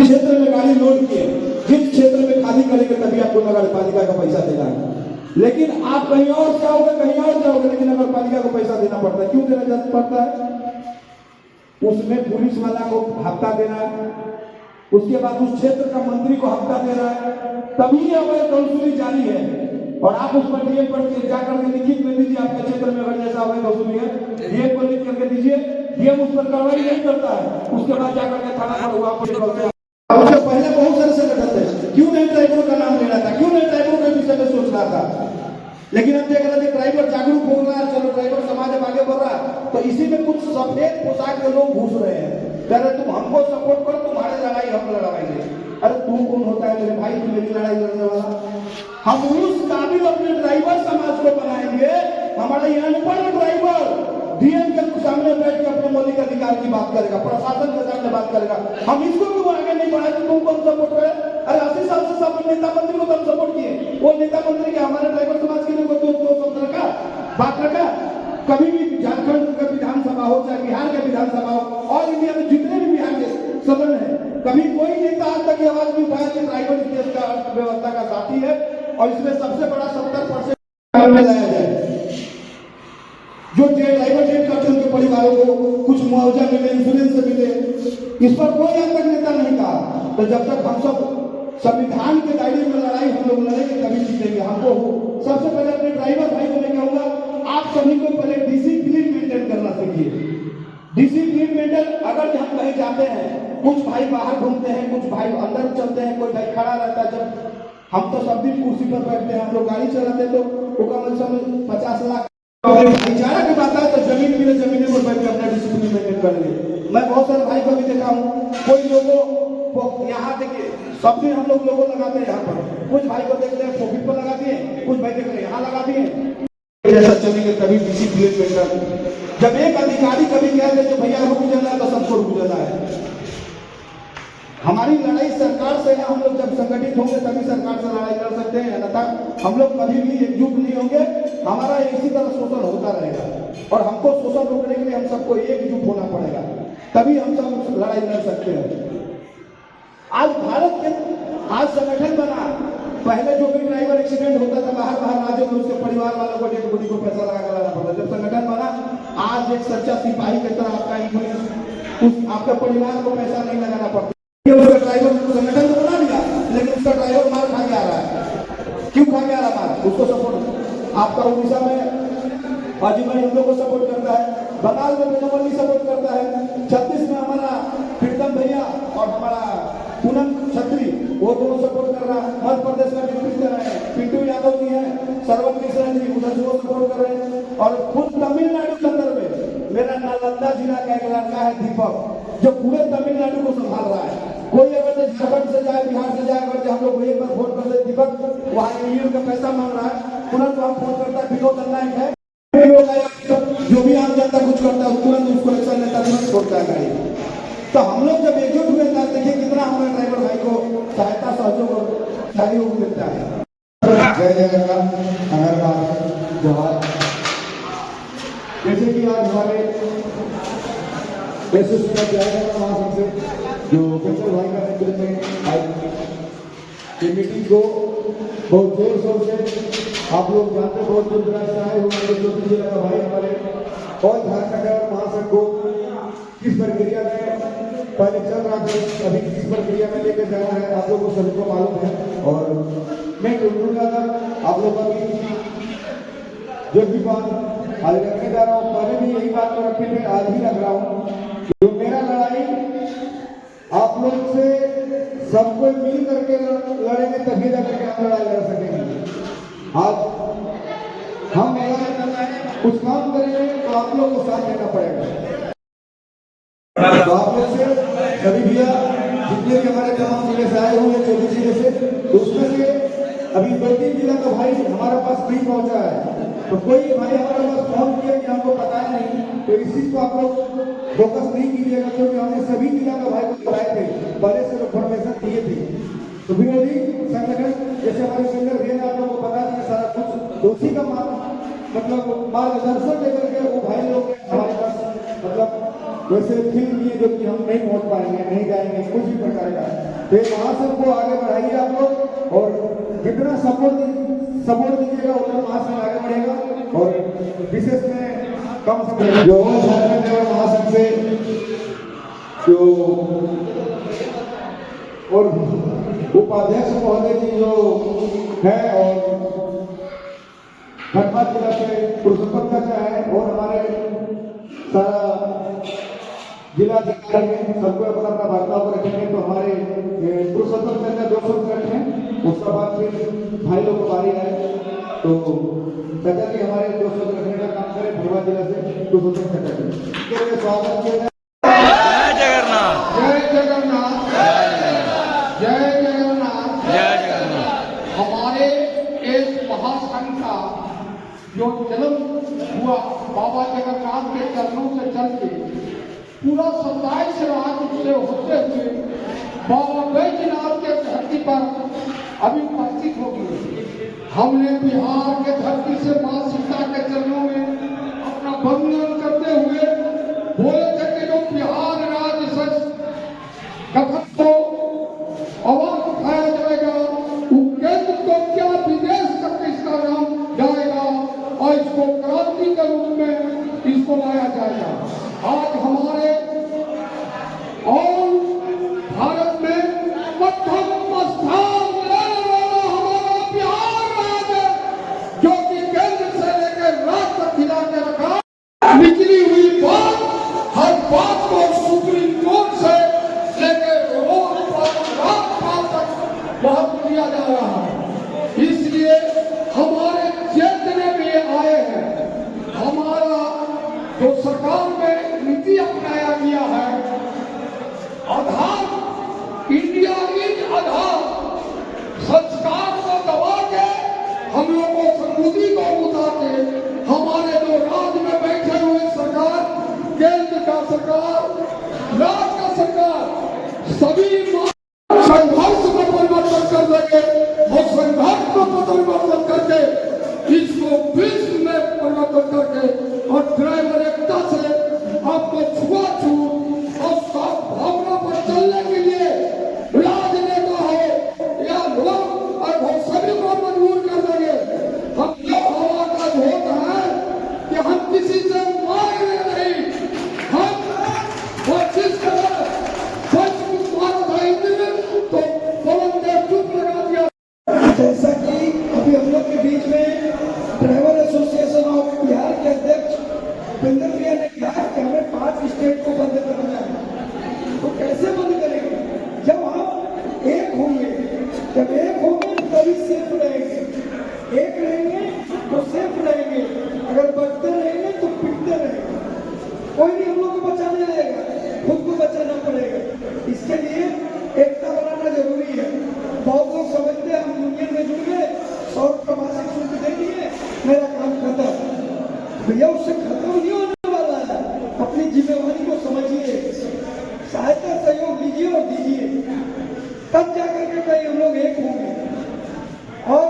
जिस क्षेत्र में गाड़ी लोड किए, जिस क्षेत्र में खाली करेंगे तभी आपको नगर पालिका का पैसा देना है। लेकिन आप कहीं और जाओगे, कहीं और जाओगे, लेकिन नगर पालिका को पैसा देना पड़ता है। क्यों देना पड़ता है? उसमें पुलिस वाला को हफ्ता देना है, उसके बाद उस क्षेत्र का मंत्री को हफ्ता देना है, तभी अवैध वसूली जारी है। और आप उस पर डीएम पर जाकर के लिखित में दीजिए, आपके क्षेत्र में अगर जैसा अवैध वसूली है डीएम को लिख करके दीजिए, डीएम उस पर कार्रवाई नहीं करता है। उसके बाद जाकर के थाना पर हुआ उससे पहले बहुत सारे संगठन थे, क्यों नहीं ड्राइवरों का नाम लेना था, क्यों नहीं ड्राइवरों के विषय में सोच रहा था। लेकिन हम देख रहे थे ड्राइवर जागरूक हो रहा है, चलो ड्राइवर समाज अब आगे बढ़ रहा है, तो इसी में कुछ सफेद पोशाक के लोग घुस रहे हैं, कह रहे तुम हमको सपोर्ट करो, तुम्हारे लड़ाई हम लड़ाएंगे। अरे तू कौन होता है मेरे भाई, तू मेरी लड़ाई लड़ने वाला? हम उस काबिल अपने ड्राइवर समाज को बनाएंगे, हमारा ये अनपढ़ ड्राइवर डीएम के सामने बैठ के अपने मौलिक अधिकार की बात करेगा, प्रशासन के सामने बात करेगा, हम इसको क्यों आगे नहीं बढ़ाए? तुम कौन सपोर्ट करे? अरे 80 साल से सब नेता मंत्री को तुम सपोर्ट किए, वो नेता मंत्री के हमारे ड्राइवर समाज के लिए तो रखा बात रखा। कभी भी झारखंड का विधानसभा हो, चाहे बिहार के विधानसभा हो, और इंडिया में जितने भी बिहार के सदन है, कभी कोई नेता आज तक आवाज नहीं उठाया कि ड्राइवर इस देश का अर्थव्यवस्था का साथी है और इसमें सबसे बड़ा 70% में लाया जाए। जो ड्राइवर डेट करते हैं उनके परिवारों को कुछ मुआवजा मिले, इंश्योरेंस मिले, इस पर कोई आज तक नेता नहीं कहा। तो जब तक हम सब संविधान के दायरे में लड़ाई हम लोग लड़ेंगे तभी जीतेंगे। हमको सबसे पहले अपने ड्राइवर भाई को मैं कहूंगा, आप सभी को पहले डिसिप्लिन मेंटेन करना सीखिए। डिसिप्लिन मेंटेन, अगर हम कहीं जाते हैं, कुछ भाई बाहर घूमते हैं, कुछ भाई अंदर चलते हैं, कोई भाई खड़ा रहता है, जब हम तो सब दिन कुर्सी पर बैठते हैं, हम लोग गाड़ी चलाते हैं तो कम से कम 50 लाख भाईचारा की बात है, तो जमीन मिले जमीन पर बैठ के अपना डिसिप्लिन मेंटेन करेंगे। मैं बहुत सारे भाई को भी देखा हूँ, कोई लोगों को यहाँ देखिए सब दिन हम लोग लोगों लगाते हैं, यहाँ पर कुछ भाई को देखते हैं पॉकेट पर लगा दिए, कुछ भाई देखते हैं यहाँ लगा दिए, ऐसा चलेंगे तभी डिसिप्लिन मेंटेन। जब एक अधिकारी कभी कह दे कि भैया रुक जाना है तो सबको रुक जाना है। हमारी लड़ाई सरकार से है, हम लोग जब संगठित होंगे तभी सरकार से लड़ाई कर सकते हैं, अन्यथा हम लोग कभी भी एकजुट नहीं होंगे। हमारा इसी तरह शोषण होता रहेगा और हमको शोषण रोकने के लिए हम सबको एकजुट होना पड़ेगा, तभी हम सब लड़ाई लड़ सकते हैं। आज भारत के आज संगठन बना, पहले जो भी ड्राइवर एक्सीडेंट होता था बाहर राज्यों में, उसके परिवार वालों को डेड बॉडी को पैसा लगा कर लाना पड़ता। जब संगठन बना, आज एक सच्चा सिपाही की तरह आपका उस आपके परिवार को पैसा नहीं लगाना पड़ता। उसका ड्राइवर संगठन तो बना लिया, लेकिन उसका ड्राइवर मार खा के आ रहा है। क्यों खा के आ रहा है? उसको सपोर्ट आपका उड़ीसा में बाजूभाई हम लोग को सपोर्ट करता है, बंगाल में बेनमल्ली सपोर्ट करता है, छत्तीस में हमारा प्रीतम भैया और हमारा पूनम छत्री वो दोनों सपोर्ट कर रहा है। मध्य प्रदेश में भी कर रहे हैं, पिंटू यादव जी हैं, सरवन मिश्रा जी उधर से वो सपोर्ट कर रहे हैं। और खुद तमिलनाडु के अंदर में मेरा नालंदा जिला का एक लड़का है दीपक, जो पूरे तमिलनाडु को संभाल रहा है। कोई अगर झारखंड से जाए, बिहार से जाए, अगर हम लोग वही पर वोट कर दे, दीपक वहाँ यूनियन का पैसा मांग रहा है, तुरंत वहाँ फोन करता है, विनोद नायक है, जो भी आम जनता कुछ करता है तुरंत उसको एक्शन लेता है, तुरंत छोड़ता है गाड़ी। तो हम लोग जब एकजुट हुए ना, देखिए कितना हमारे ड्राइवर भाई को सहायता सहयोग और सहयोग मिलता है। जय जगन्नाथ, जोहार। जैसे कि आज हमारे महासंघ से जो पेंशन भाई का नेतृत्व में आज की मीटिंग को बहुत जोर शोर से आप लोग जानते, बहुत दूर दराज से आए हुए ज्योति जिला का भाई हमारे और झारखंड महासंघ को किस प्रक्रिया में पहले चल रहा था, अभी किस प्रक्रिया में लेकर जाना है, आप लोगों को सभी को मालूम है। और मैं कहूँगा आप लोगों की जो भी बात आज रखने जा रहा हूँ, पहले भी यही बात तो रखे थे, आज भी रख रहा हूँ, जो मेरा लड़ाई आप लोग से सबको मिल करके लड़ेंगे तभी जाकर के हम लड़ाई लड़ सकेंगे। आज हम कुछ काम करेंगे तो आप लोग को साथ देना पड़ेगा। तो आप लोग से सभी भैया जितने भी हमारे तमाम जिले से आए हुए, 24 जिले से, तो उसमें से अभी 2-3 जिला का भाई हमारे पास नहीं पहुंचा है। तो कोई भाई हमारे पास फोन किया कि हमको पता है नहीं, तो इस चीज को आप लोग फोकस नहीं कीजिएगा, क्योंकि हमने सभी जिला का भाई को बुलाए थे, पहले से इन्फॉर्मेशन दिए थे। तो विरोधी संगठन जैसे हमारे संगठन भैया ने आप लोगों को बता दिया सारा कुछ, दोषी का मतलब मार्गदर्शन लेकर के वो भाई लोग हमारे पास मतलब वैसे फील किए जो कि हम नहीं पहुंच पाएंगे, नहीं जाएंगे, कुछ भी प्रकार का तो ये महासंघ को आगे बढ़ाइए आप लोग, और जितना सपोर्ट दीजिएगा उतना महासंघ आगे बढ़ेगा। और विशेष में कम से जो झारखंड देवर महासंघ से जो और उपाध्यक्ष महोदय जी जो है, और धनबाद जिला से पुरुषोत्तम चाचा है, और हमारे सारा जिलाधिकारी सबको अपना अपना वार्ताव रखेंगे। तो हमारे पुरुषोत्तम चाचा 200 रखें, उसके बाद फिर भाई लोग को बारी आए तो चाचा जी हमारे 200 रखने का काम करें। धनबाद जिला से पुरुषोत्तम चाचा जी स्वागत किया जाए। जय जगन्नाथ, जय जगन्नाथ, जय जगन्नाथ, जय जगन्नाथ। हमारे इस महासंघ का जो जन्म हुआ बाबा जगन्नाथ के चरणों से चल के पूरा 27 राज्य से होते हुए बाबा बैजनाथ के धरती पर अभी उपस्थित हो गए। हमने बिहार के धरती से मां सीता के चरणों में अपना वंदन करते हुए बोले थे कि जो बिहार राज्य से गठन को आवाज उठाया जाएगा, केंद्र को क्या विदेश तक इसका नाम जाएगा और इसको क्रांति के रूप में इसको लाया जाएगा। आज हमारे और भारत में प्रथम स्थान लेने वाला हमारा बिहार राज्य, जो कि केंद्र से लेकर राज्य तक खिला के रखा। निकली हुई बात हर बात को सुप्रीम कोर्ट से लेकर राजपाल तक महत्व दिया जा रहा है। इसलिए हमारे जितने भी आए हैं, हमारा जो सरकार में नीति अपनाया गया है, आधार इंडिया इन आधार संस्कार को दबा के हम लोग को संस्कृति को उठा के हमारे जो राज्य में बैठे हुए सरकार, केंद्र का सरकार, राज्य का सरकार, सभी संघर्ष में परिवर्तन कर देंगे और संघर्ष में परिवर्तन करके इसको विश्व में परिवर्तन करके और ड्राइवर एकता से आपको छुआछूत और साफ भावना पर चलने के लिए राजनेता हो या लोग और वो सभी को मजबूर कर देंगे। हम जो हवा का झोंक है कि हम किसी से मांगे नहीं, हम वो जिस तरह तो चुप लगा दिया। जैसा कि अभी हम लोग के बीच में ड्राइवर एसोसिएशन ऑफ बिहार के अध्यक्ष उपेंद्र भैया ने कहा कि हमें 5 स्टेट को बंद करना है। तो कैसे बंद करेंगे? जब हम एक होंगे, जब एक होंगे तभी सेफ रहेंगे, एक रहेंगे तो सेफ रहेंगे, अगर बचते रहेंगे तो पिटते रहेंगे। कोई नहीं हम लोग को बचाने आएगा, खुद को बचाना पड़ेगा। इसके लिए एकता बनाना जरूरी है। बहुत लोग समझते हैं हम यूनियन में जुड़ गए, 100 रुपये मासिक शुल्क दे दिए, मेरा काम खत्म। भैया उससे खत्म नहीं होने वाला है। अपनी जिम्मेवारी को समझिए, सहायता सहयोग लीजिए और दीजिए, तब जाकर के कहीं हम लोग एक होंगे। और